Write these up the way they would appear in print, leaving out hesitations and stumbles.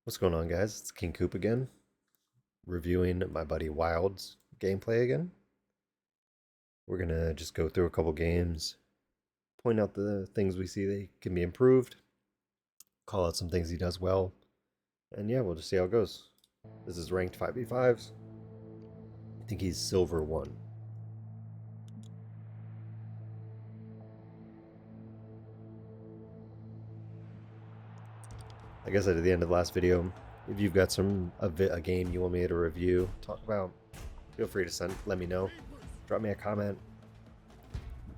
What's going on, guys? It's TheKingCoop again, reviewing my buddy Wild's gameplay again. We're gonna just go through a couple games, point out the things we see that can be improved, call out some things he does well, and yeah, we'll just see how it goes. This is ranked 5v5s. I think he's silver 1. Like I said at the end of the last video, if you've got a game you want me to review, talk about, feel free to let me know. Drop me a comment.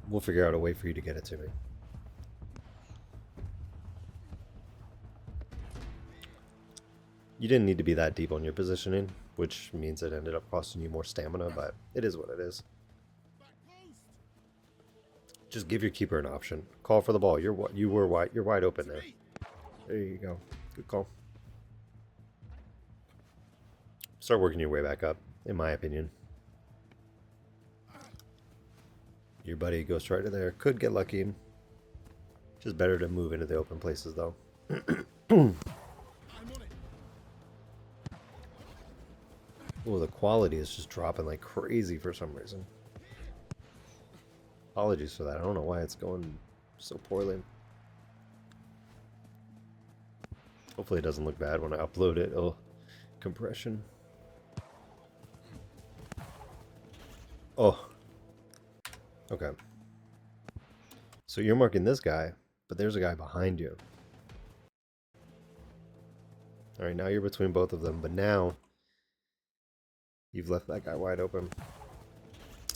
We'll figure out a way for you to get it to me. You didn't need to be that deep on your positioning, which means it ended up costing you more stamina, but it is what it is. Just give your keeper an option. Call for the ball. You're wide open there. There you go. Good call. Start working your way back up, in my opinion. Your buddy goes right to there. Could get lucky. Just better to move into the open places, though. Oh, the quality is just dropping like crazy for some reason. Apologies for that. I don't know why it's going so poorly. Hopefully it doesn't look bad when I upload it. Oh, compression. Oh. Okay. So you're marking this guy, but there's a guy behind you. Alright, now you're between both of them, but now you've left that guy wide open.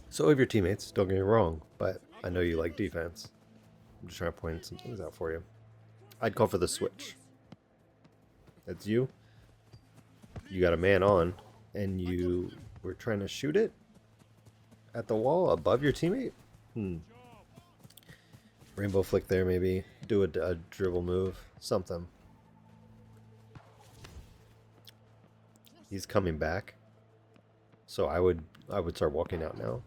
So have your teammates, don't get me wrong, but I know you like defense. I'm just trying to point some things out for you. I'd call for the switch. That's you. You got a man on, and you were trying to shoot it at the wall above your teammate? Rainbow flick there, maybe. Do a dribble move. Something. He's coming back. So I would start walking out now.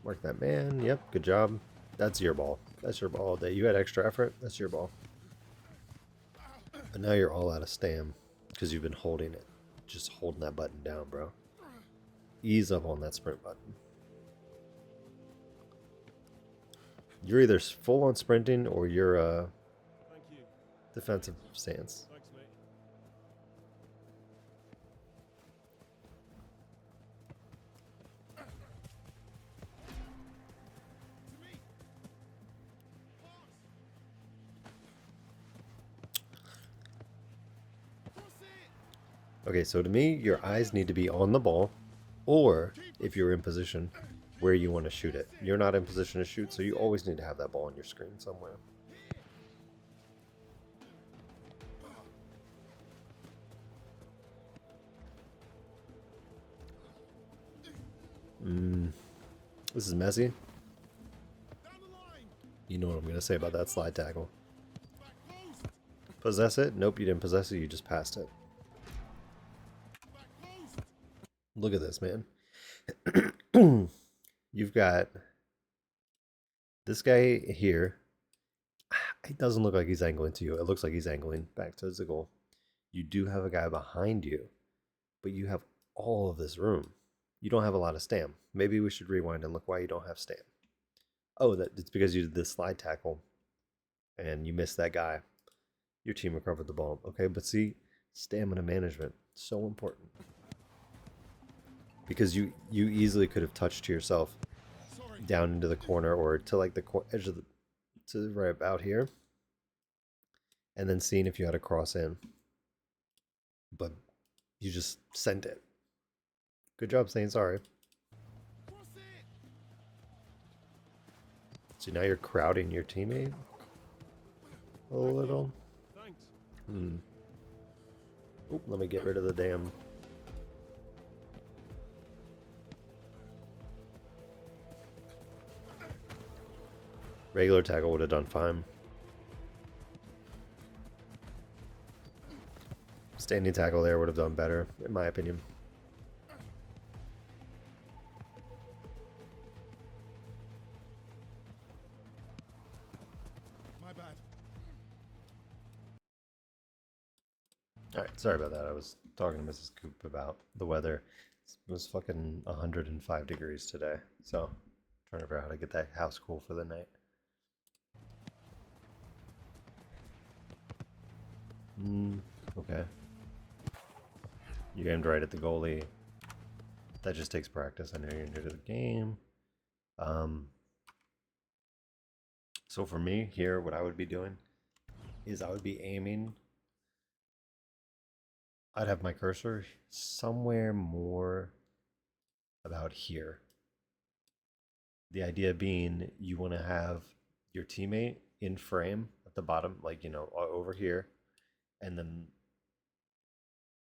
Mark that man. Yep, good job. That's your ball. That's your ball all day. You had extra effort. That's your ball. But now you're all out of stam because you've been holding it. Just holding that button down, bro. Ease up on that sprint button. You're either full on sprinting or you're defensive stance. Okay, so to me, your eyes need to be on the ball, or if you're in position where you want to shoot it. You're not in position to shoot, so you always need to have that ball on your screen somewhere. This is messy. You know what I'm going to say about that slide tackle. Possess it? Nope, you didn't possess it, you just passed it. Look at this, man. You've got this guy here. It doesn't look like he's angling to you. It looks like he's angling back to the goal. You do have a guy behind you, but you have all of this room. You don't have a lot of stam. Maybe we should rewind and look why you don't have stam. Oh, it's because you did this slide tackle and you missed that guy. Your team recovered the ball. Okay, but see, stamina management, so important. Because you easily could have touched to yourself down into the corner or to like the edge of to right about here. And then seeing if you had a cross in. But you just sent it. Good job saying sorry. So now you're crowding your teammate a little. Oop, let me get rid of the damn. Regular tackle would have done fine. Standing tackle there would have done better, in my opinion. Alright, sorry about that. I was talking to Mrs. Coop about the weather. It was fucking 105 degrees today, so trying to figure out how to get that house cool for the night. Okay. You aimed right at the goalie. That just takes practice. I know you're new to the game. So for me here, what I would be doing is I would be aiming. I'd have my cursor somewhere more about here. The idea being you want to have your teammate in frame at the bottom, like, you know, over here, and then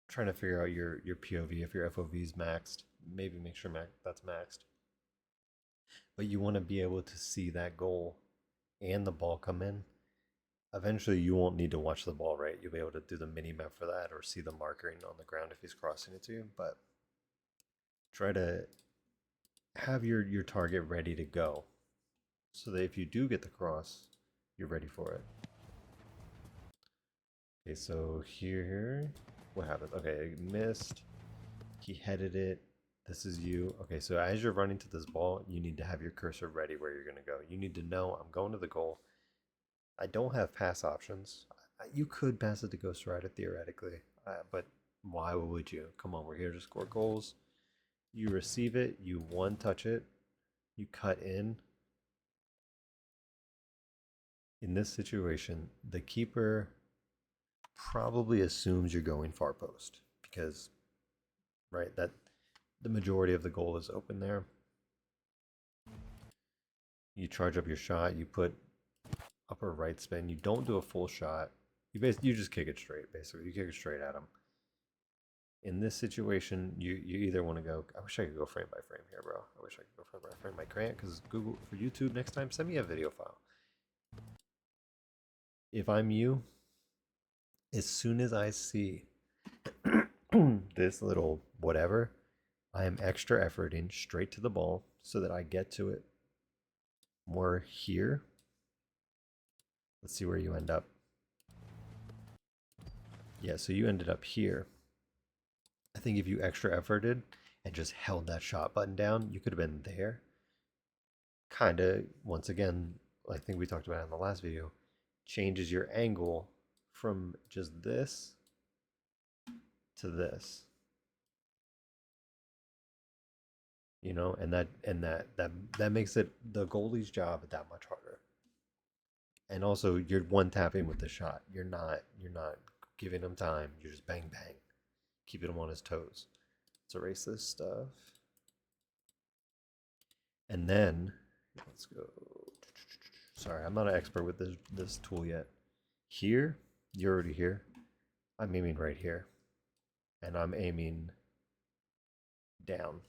trying to figure out your POV if your FOV is maxed. Maybe make sure that's maxed. But you want to be able to see that goal and the ball come in. Eventually, you won't need to watch the ball, right? You'll be able to do the mini map for that or see the marking on the ground if he's crossing it to you. But try to have your target ready to go so that if you do get the cross, you're ready for it. Okay, so here, what happens? Okay, missed. He headed it. This is you. Okay, so as you're running to this ball, you need to have your cursor ready where you're going to go. You need to know I'm going to the goal. I don't have pass options. You could pass it to Ghost Rider theoretically, but why would you? Come on, we're here to score goals. You receive it, you one touch it, you cut in. In this situation, the keeper probably assumes you're going far post because, right, that the majority of the goal is open there. You charge up your shot, you put upper right spin, you don't do a full shot. You just kick it straight, basically. You kick it straight at him. In this situation, you either want to go. I wish I could go frame by frame here, bro. I wish I could go frame by frame. I can't because Google for YouTube next time. Send me a video file. If I'm you, as soon as I see this little whatever, I am extra efforting straight to the ball so that I get to it more here. Let's see where you end up. Yeah, so you ended up here. I think if you extra efforted and just held that shot button down, you could have been there. Kind of, once again, I think we talked about it in the last video, changes your angle from just this to this. You know, and that makes it the goalie's job that much harder. And also, you're one tapping with the shot. You're not giving him time. You're just bang bang, keeping him on his toes. Let's erase this stuff. And then let's go. Sorry, I'm not an expert with this tool yet. Here, you're already here. I'm aiming right here, and I'm aiming down.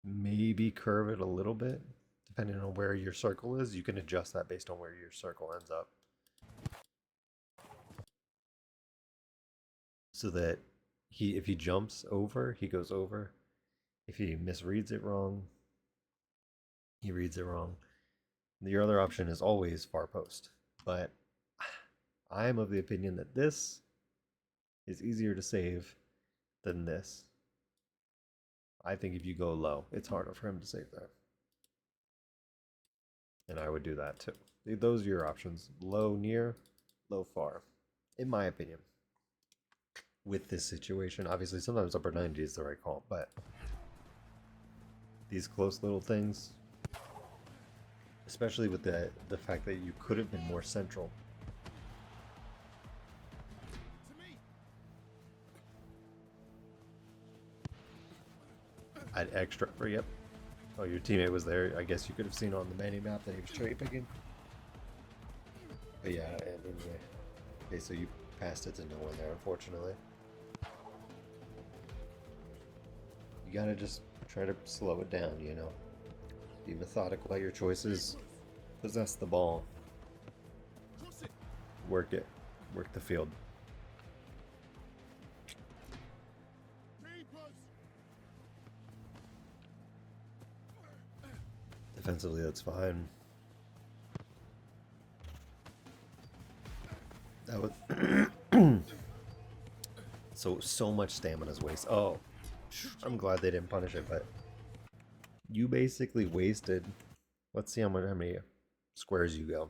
Maybe curve it a little bit, depending on where your circle is. You can adjust that based on where your circle ends up. So that if he jumps over, he goes over. If he misreads it wrong, he reads it wrong. Your other option is always far post. But I am of the opinion that this is easier to save than this. I think if you go low, it's harder for him to save there. And I would do that too. Those are your options. Low, near, low, far. In my opinion. With this situation, obviously sometimes upper 90 is the right call, but these close little things, especially with the fact that you could have been more central. I'd extra for, yep. Oh, your teammate was there. I guess you could have seen on the mini map that he was cherry picking. But yeah, anyway. Okay, so you passed it to no one there, unfortunately. You gotta just try to slow it down, you know. Be methodical about your choices. Possess the ball. Work it. Work the field. Defensively, that's fine. That was So much stamina is wasted. Oh, I'm glad they didn't punish it, but you basically wasted. Let's see how many squares you go.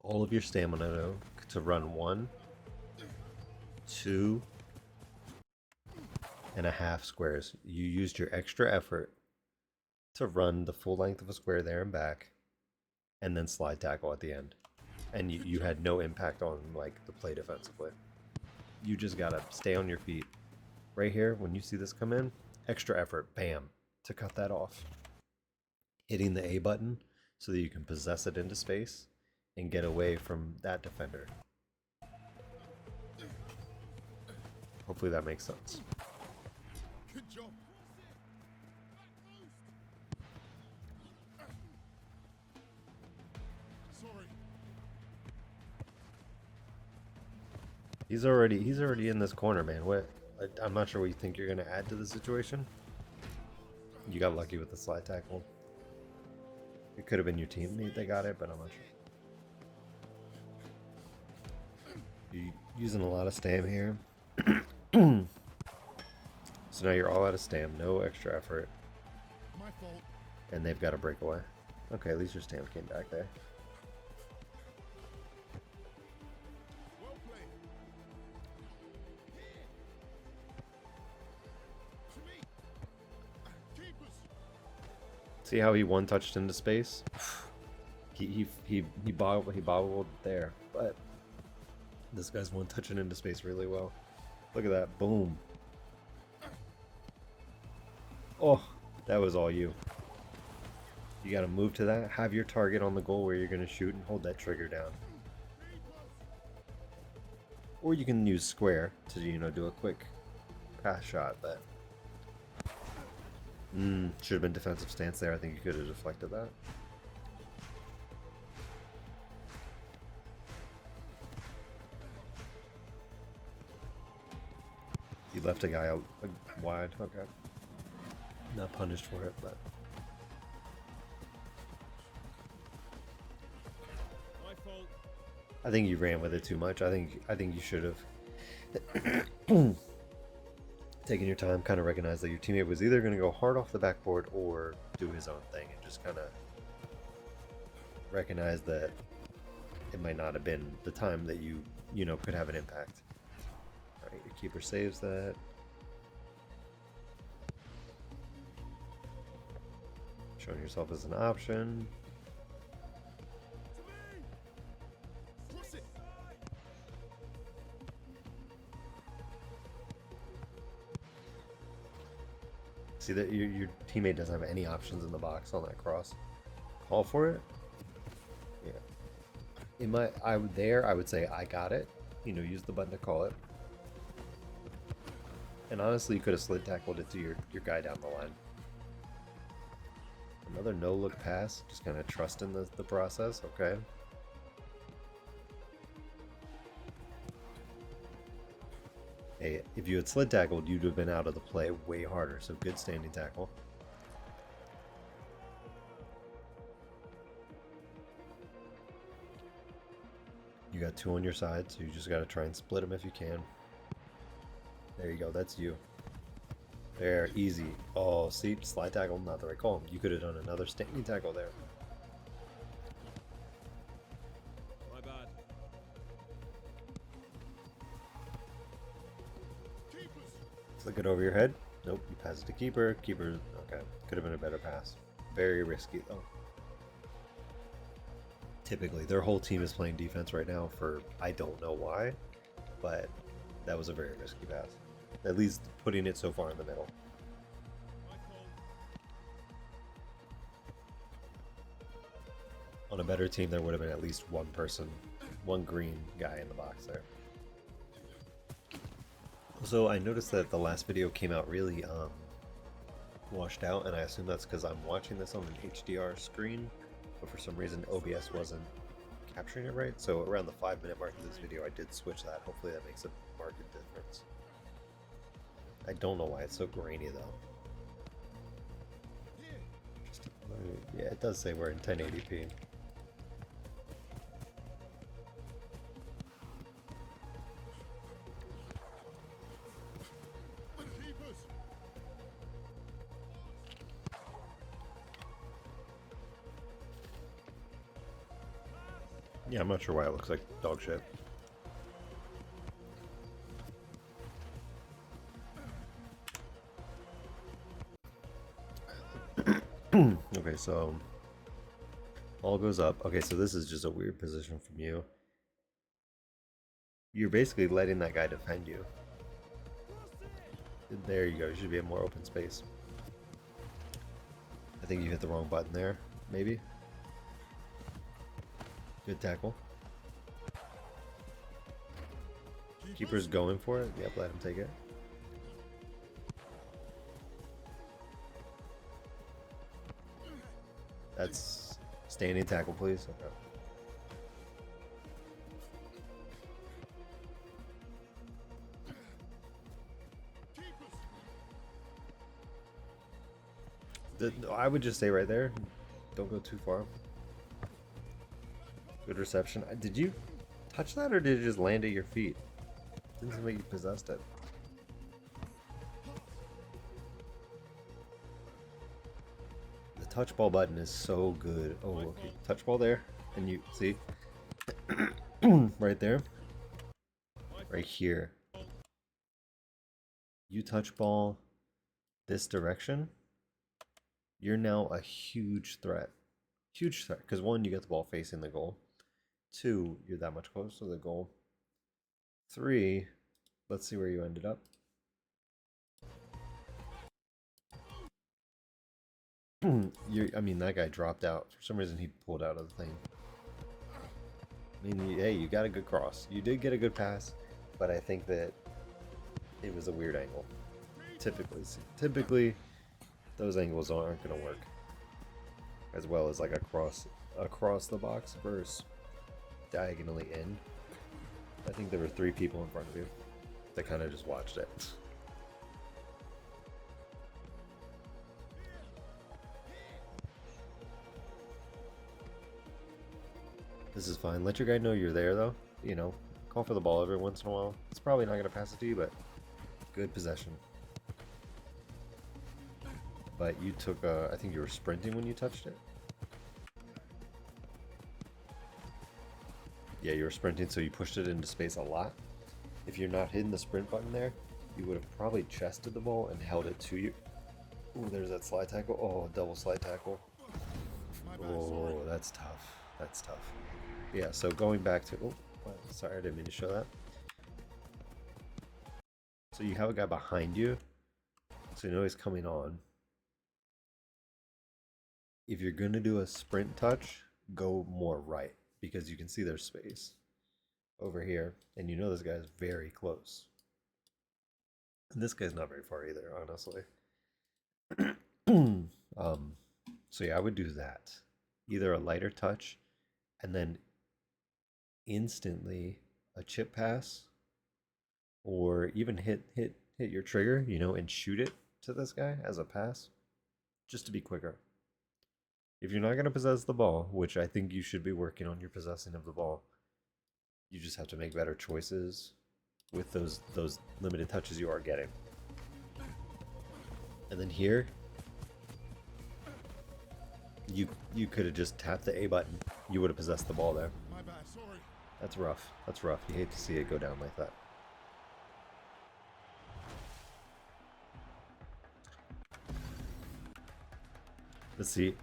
All of your stamina to run 1, 2.5 squares. You used your extra effort to run the full length of a square there and back, and then slide tackle at the end. And you had no impact on like the play defensively. You just gotta stay on your feet. Right here, when you see this come in, extra effort, bam, to cut that off. Hitting the A button so that you can possess it into space and get away from that defender. Hopefully that makes sense. Good job. Sorry. He's already in this corner, man. What? I'm not sure what you think you're gonna add to the situation. You got lucky with the slide tackle. It could have been your teammate that got it, but I'm not sure. You're using a lot of stam here. So now you're all out of stam, no extra effort. My fault. And they've got to break away. Okay, at least your stam came back there. Well played. To me. Keepers. See how he one-touched into space? He bobbled there, but this guy's one-touching into space really well. Look at that, boom. Oh, that was all you. You gotta move to that, have your target on the goal where you're gonna shoot and hold that trigger down. Or you can use square to, do a quick pass shot, but should have been defensive stance there. I think you could have deflected that. You left a guy out wide, okay. Not punished for it, but My fault. I think you ran with it too much. I think you should have taken your time, kind of recognized that your teammate was either going to go hard off the backboard or do his own thing, and just kind of recognize that it might not have been the time that you could have an impact. All right, your keeper saves that. Showing yourself as an option. Cross it. See that your teammate doesn't have any options in the box on that cross. Call for it. Yeah. I would say I got it. Use the button to call it. And honestly, you could have slid tackled it to your guy down the line. Another no-look pass, just kind of trusting the process, okay? Hey, if you had slid tackled, you'd have been out of the play way harder, so good standing tackle. You got 2 on your side, so you just got to try and split them if you can. There you go, that's you. There, easy. Oh, see, slide tackle, not the right call. You could have done another standing tackle there. My bad. Keepers. Flick it over your head. Nope, you pass it to keeper. Keeper, okay. Could have been a better pass. Very risky, though. Typically, their whole team is playing defense right now for I don't know why, but that was a very risky pass. At least putting it so far in the middle. My fault. On a better team, there would have been at least one person, one green guy in the box there. So I noticed that the last video came out really washed out, and I assume that's because I'm watching this on an HDR screen, but for some reason OBS wasn't capturing it right. So around the 5-minute mark of this video, I did switch that. Hopefully that makes a marked difference. I don't know why it's so grainy though. Yeah, it does say we're in 1080p. Yeah, I'm not sure why it looks like dog shit. Okay, so all goes up. Okay, so this is just a weird position from you. You're basically letting that guy defend you. There you go. You should be in more open space. I think you hit the wrong button there. Maybe. Good tackle. Keeper's going for it. Yep, let him take it. That's standing tackle, please. Okay. I would just stay right there. Don't go too far. Good reception. Did you touch that or did it just land at your feet? Didn't seem like you possessed it. The touch ball button is so good. Oh, okay. Touch ball there. And you see? Right there. Right here. You touch ball this direction. You're now a huge threat. Huge threat. Because one, you get the ball facing the goal. Two, you're that much closer to the goal. Three, let's see where you ended up. I mean, that guy dropped out. For some reason, he pulled out of the thing. I mean, hey, you got a good cross. You did get a good pass, but I think that it was a weird angle. Typically, those angles aren't going to work as well as like across the box versus diagonally in. I think there were 3 people in front of you that kind of just watched it. This is fine. Let your guy know you're there, though. You know, call for the ball every once in a while. It's probably not going to pass it to you, but good possession. But you took, I think you were sprinting when you touched it. Yeah, you were sprinting, so you pushed it into space a lot. If you're not hitting the sprint button there, you would have probably chested the ball and held it to you. Ooh, there's that slide tackle. Oh, double slide tackle. Oh, that's tough. That's tough. Yeah, so going back to... Oh, sorry, I didn't mean to show that. So you have a guy behind you, so you know he's coming on. If you're going to do a sprint touch, go more right, because you can see there's space over here, and you know this guy's very close. And this guy's not very far either, honestly. So yeah, I would do that. Either a lighter touch, and then instantly a chip pass, or even hit your trigger, you know, and shoot it to this guy as a pass, just to be quicker. If you're not going to possess the ball, which I think you should be working on your possessing of the ball, you just have to make better choices with those limited touches you are getting. And then here, you could have just tapped the A button. You would have possessed the ball there. My bad, sorry. That's rough. That's rough. You hate to see it go down like that. Let's see.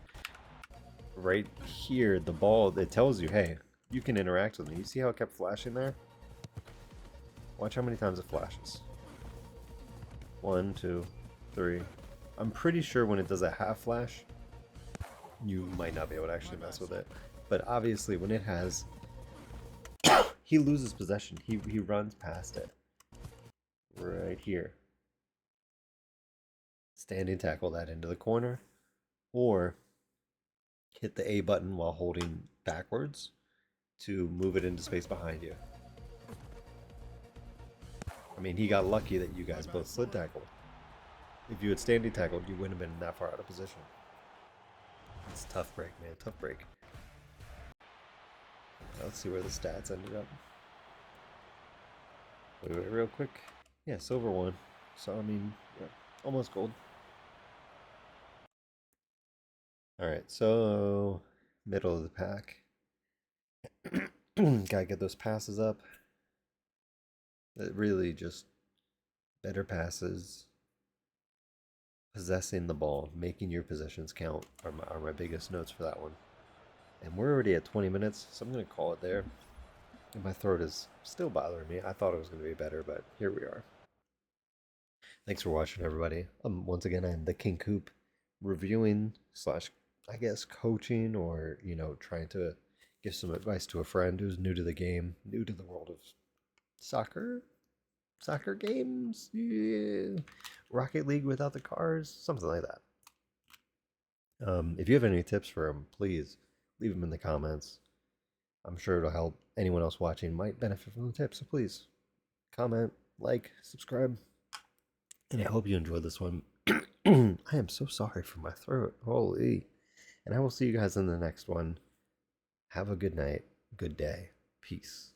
Right here, the ball, it tells you, hey, you can interact with me. You see how it kept flashing there? Watch how many times it flashes. 1, 2, 3. I'm pretty sure when it does a half flash, you might not be able to actually mess with it. But obviously, when it has... he loses possession. He runs past it. Right here. Standing tackle that into the corner. Or hit the A button while holding backwards to move it into space behind you. I mean, he got lucky that you guys both slid tackled. If you had standing tackled, you wouldn't have been that far out of position. It's a tough break, man. Tough break. Let's see where the stats ended up. Wait, real quick. Yeah, silver one. So, I mean, yeah, almost gold. Alright, so middle of the pack. Gotta get those passes up. It really just better passes, possessing the ball, making your possessions count are my biggest notes for that one. And we're already at 20 minutes, so I'm going to call it there. And my throat is still bothering me. I thought it was going to be better, but here we are. Thanks for watching, everybody. Once again, I'm the King Coop, reviewing slash, I guess, coaching or, trying to give some advice to a friend who's new to the game, new to the world of soccer, soccer games, yeah. Rocket League without the cars, something like that. If you have any tips for him, please leave them in the comments. I'm sure it'll help. Anyone else watching might benefit from the tips, so please comment, like, subscribe, and I hope you enjoyed this one. I am so sorry for my throat. Holy. And I will see you guys in the next one. Have a good night, good day. Peace.